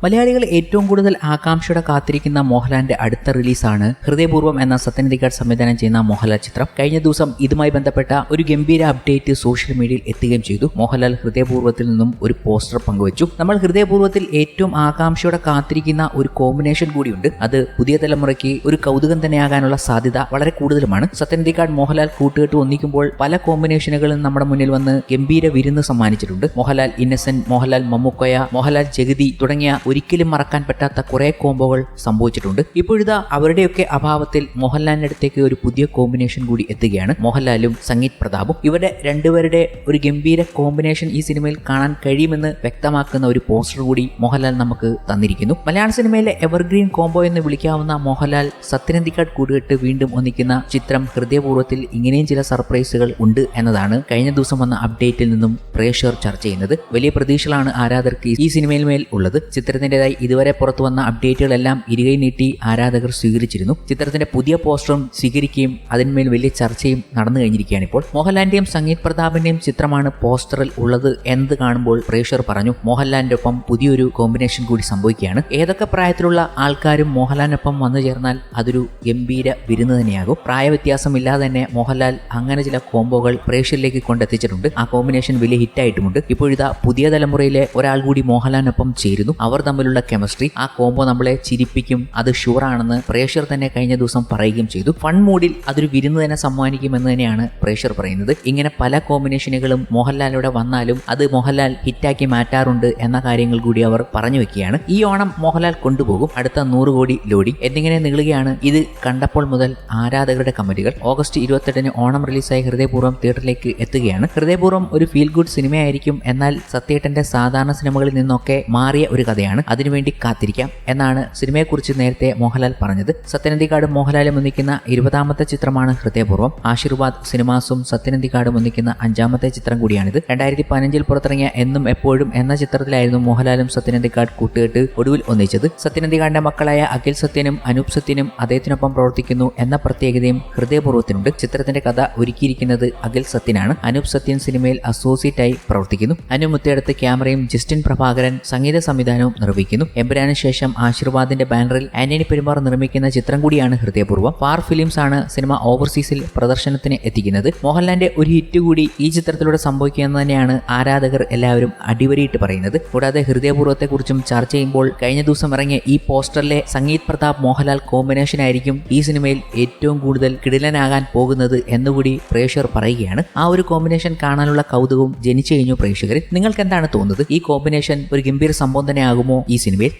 മലയാളികൾ ഏറ്റവും കൂടുതൽ ആകാംക്ഷയോടെ കാത്തിരിക്കുന്ന മോഹൻലാലിന്റെ അടുത്ത റിലീസാണ് ഹൃദയപൂർവ്വം എന്ന സത്യനന്ദിക്കാട് സംവിധാനം ചെയ്യുന്ന മോഹൻലാൽ ചിത്രം. കഴിഞ്ഞ ദിവസം ഇതുമായി ബന്ധപ്പെട്ട ഒരു ഗംഭീര അപ്ഡേറ്റ് സോഷ്യൽ മീഡിയയിൽ എത്തുകയും ചെയ്തു. മോഹൻലാൽ ഹൃദയപൂർവ്വത്തിൽ നിന്നും ഒരു പോസ്റ്റർ പങ്കുവച്ചു. നമ്മൾ ഹൃദയപൂർവ്വത്തിൽ ഏറ്റവും ആകാംക്ഷയോടെ കാത്തിരിക്കുന്ന ഒരു കോമ്പിനേഷൻ കൂടിയുണ്ട്. അത് പുതിയ തലമുറയ്ക്ക് ഒരു കൗതുകം തന്നെയാകാനുള്ള സാധ്യത വളരെ കൂടുതലുമാണ്. സത്യനന്ദിക്കാട് മോഹൻലാൽ കൂട്ടുകെട്ട് ഒന്നിക്കുമ്പോൾ പല കോമ്പിനേഷനുകളും നമ്മുടെ മുന്നിൽ വന്ന് ഗംഭീര വിരുന്ന് സമ്മാനിച്ചിട്ടുണ്ട്. മോഹൻലാൽ ഇന്നസെന്റ്, മോഹൻലാൽ മമ്മൂക്കോയ, മോഹൻലാൽ ജഗതി തുടങ്ങിയ ഒരിക്കലും മറക്കാൻ പറ്റാത്ത കുറെ കോംബോകൾ സംഭവിച്ചിട്ടുണ്ട്. ഇപ്പോഴിതാ അവരുടെയൊക്കെ അഭാവത്തിൽ മോഹൻലാലിന്റെ അടുത്തേക്ക് ഒരു പുതിയ കോമ്പിനേഷൻ കൂടി എത്തുകയാണ്. മോഹൻലാലും സംഗീത് പ്രതാപും. ഇവരുടെ രണ്ടുപേരുടെ ഒരു ഗംഭീര കോമ്പിനേഷൻ ഈ സിനിമയിൽ കാണാൻ കഴിയുമെന്ന് വ്യക്തമാക്കുന്ന ഒരു പോസ്റ്റർ കൂടി മോഹൻലാൽ നമുക്ക് തന്നിരിക്കുന്നു. മലയാള സിനിമയിലെ എവർഗ്രീൻ കോംബോ എന്ന് വിളിക്കാവുന്ന മോഹൻലാൽ സത്യനന്ദിക്കാട് കൂട്ടുകെട്ട് വീണ്ടും ഒന്നിക്കുന്ന ചിത്രം ഹൃദയപൂർവ്വത്തിൽ ഇങ്ങനെയും ചില സർപ്രൈസുകൾ ഉണ്ട് എന്നതാണ് കഴിഞ്ഞ ദിവസം വന്ന അപ്ഡേറ്റിൽ നിന്നും പ്രേക്ഷകർ ചർച്ച ചെയ്യുന്നത്. വലിയ പ്രതീക്ഷകളാണ് ആരാധകർക്ക് ഈ സിനിമയിൽ മേൽ ഉള്ളത്. ചിത്രത്തിൻ്റെതായി ഇതുവരെ പുറത്തു വന്ന അപ്ഡേറ്റുകളെല്ലാം ഇരുകൈ നീട്ടി ആരാധകർ സ്വീകരിച്ചിരുന്നു. ചിത്രത്തിന്റെ പുതിയ പോസ്റ്ററും സ്വീകരിക്കുകയും അതിന്മേൽ വലിയ ചർച്ചയും നടന്നു കഴിഞ്ഞിരിക്കുകയാണ്. ഇപ്പോൾ മോഹൻലാലിന്റെയും സംഗീത് പ്രതാപിന്റെയും ചിത്രമാണ് പോസ്റ്ററിൽ ഉള്ളത് എന്ന് കാണുമ്പോൾ പ്രേക്ഷകർ പറഞ്ഞു മോഹൻലാലിന്റെ ഒപ്പം പുതിയൊരു കോമ്പിനേഷൻ കൂടി സംഭവിക്കുകയാണ്. ഏതൊക്കെ പ്രായത്തിലുള്ള ആൾക്കാരും മോഹൻലാലിനൊപ്പം വന്നു ചേർന്നാൽ അതൊരു ഗംഭീര വിരുന്ന് തന്നെയാകും. പ്രായവ്യത്യാസമില്ലാതെ തന്നെ മോഹൻലാൽ അങ്ങനെ ചില കോംബോകൾ പ്രേക്ഷകരിലേക്ക് കൊണ്ടെത്തിച്ചിട്ടുണ്ട്. ആ കോമ്പിനേഷൻ വലിയ ഹിറ്റായിട്ടുമുണ്ട്. ഇപ്പോഴിതാ പുതിയ തലമുറയിലെ ഒരാൾ കൂടി മോഹൻലാലിനൊപ്പം ചേരുന്നു. അവർ തമ്മിലുള്ള കെമിസ്ട്രി, ആ കോംബോ നമ്മളെ ചിരിപ്പിക്കും, അത് ഷുവറാണെന്ന് പ്രേക്ഷകർ തന്നെ കഴിഞ്ഞ ദിവസം പറയുകയും ചെയ്തു. ഫൺ മൂഡിൽ അതൊരു വിരുന്ന് തന്നെ സമ്മാനിക്കുമെന്ന് തന്നെയാണ് പ്രേക്ഷകർ പറയുന്നത്. ഇങ്ങനെ പല കോമ്പിനേഷനുകളും മോഹൻലാലിലൂടെ വന്നാലും അത് മോഹൻലാൽ ഹിറ്റാക്കി മാറ്റാറുണ്ട് എന്ന കാര്യങ്ങൾ കൂടി അവർ പറഞ്ഞു വെക്കുകയാണ്. ഈ ഓണം മോഹൻലാൽ കൊണ്ടുപോകും അടുത്ത 100 കോടി ലോഡിംഗ് എന്നിങ്ങനെ നീളുകയാണ് ഇത് കണ്ടപ്പോൾ മുതൽ ആരാധകരുടെ കമന്റുകൾ. ഓഗസ്റ്റ് 28-ന് ഓണം റിലീസായി ഹൃദയപൂർവ്വം തിയേറ്ററിലേക്ക് എത്തുകയാണ്. ഹൃദയപൂർവ്വം ഒരു ഫീൽ ഗുഡ് സിനിമയായിരിക്കും, എന്നാൽ സത്യേട്ടന്റെ സാധാരണ സിനിമകളിൽ നിന്നൊക്കെ മാറിയ ഒരു കഥയാണ്. അതിനുവേണ്ടി കാത്തിരിക്കാം എന്നാണ് സിനിമയെക്കുറിച്ച് നേരത്തെ മോഹൻലാൽ പറഞ്ഞത്. സത്യനന്ദിക്കാടും മോഹൻലാലും ഒന്നിക്കുന്ന 20ാമത്തെ ചിത്രമാണ് ഹൃദയപൂർവ്വം. ആശീർവാദ് സിനിമാസും സത്യനന്ദിക്കാടും ഒന്നിക്കുന്ന 5ാമത്തെ ചിത്രം കൂടിയാണിത്. 2015-ൽ പുറത്തിറങ്ങിയ എന്നും എപ്പോഴും എന്ന ചിത്രത്തിലായിരുന്നു മോഹൻലാലും സത്യനന്ദിക്കാട് കൂട്ടുകെട്ട് ഒടുവിൽ ഒന്നിച്ചത്. സത്യനന്ദിക്കാടിന്റെ മക്കളായ അഖിൽ സത്യനും അനൂപ് സത്യനും അദ്ദേഹത്തിനൊപ്പം പ്രവർത്തിക്കുന്നു എന്ന പ്രത്യേകതയും ഹൃദയപൂർവ്വത്തിനുണ്ട്. ചിത്രത്തിന്റെ കഥ ഒരുക്കിയിരിക്കുന്നത് അഖിൽ സത്യനാണ്. അനൂപ് സത്യൻ സിനിമയിൽ അസോസിയേറ്റായി പ്രവർത്തിക്കുന്നു. അനു മുത്തേടത്ത് ക്യാമറയും ജസ്റ്റിൻ പ്രഭാകരൻ സംഗീത സംവിധാനവും നിർവഹിക്കുന്നു. എമ്പുരാന് ശേഷം ആശീർവാദിന്റെ ബാനറിൽ ആന്റണി പെരുമാർ നിർമ്മിക്കുന്ന ചിത്രം കൂടിയാണ് ഹൃദയപൂർവ്വം. ഫാർ ഫിലിംസ് ആണ് സിനിമ ഓവർസീസിൽ പ്രദർശനത്തിന് എത്തിക്കുന്നത്. മോഹൻലാലിന്റെ ഒരു ഹിറ്റ് കൂടി ഈ ചിത്രത്തിലൂടെ സംഭവിക്കുകയെന്ന് തന്നെയാണ് ആരാധകർ എല്ലാവരും അടിവരിയിട്ട് പറയുന്നത്. കൂടാതെ ഹൃദയപൂർവ്വത്തെക്കുറിച്ചും ചർച്ച ചെയ്യുമ്പോൾ കഴിഞ്ഞ ദിവസം ഇറങ്ങിയ ഈ പോസ്റ്ററിലെ സംഗീത് പ്രതാപ് മോഹൻലാൽ കോമ്പിനേഷൻ ആയിരിക്കും ഈ സിനിമയിൽ ഏറ്റവും കൂടുതൽ കിടിലനാകാൻ പോകുന്നത് എന്നുകൂടി പ്രേക്ഷകർ പറയുകയാണ്. ആ ഒരു കോമ്പിനേഷൻ കാണാനുള്ള കൗതുകവും ജനിച്ചു കഴിഞ്ഞു പ്രേക്ഷകരിൽ. നിങ്ങൾക്ക് എന്താണ് തോന്നുന്നത്? ഈ കോമ്പിനേഷൻ ഒരു ഗംഭീര സംഭവം തന്നെ ആകുമോ ഈ സിനിമയിൽ?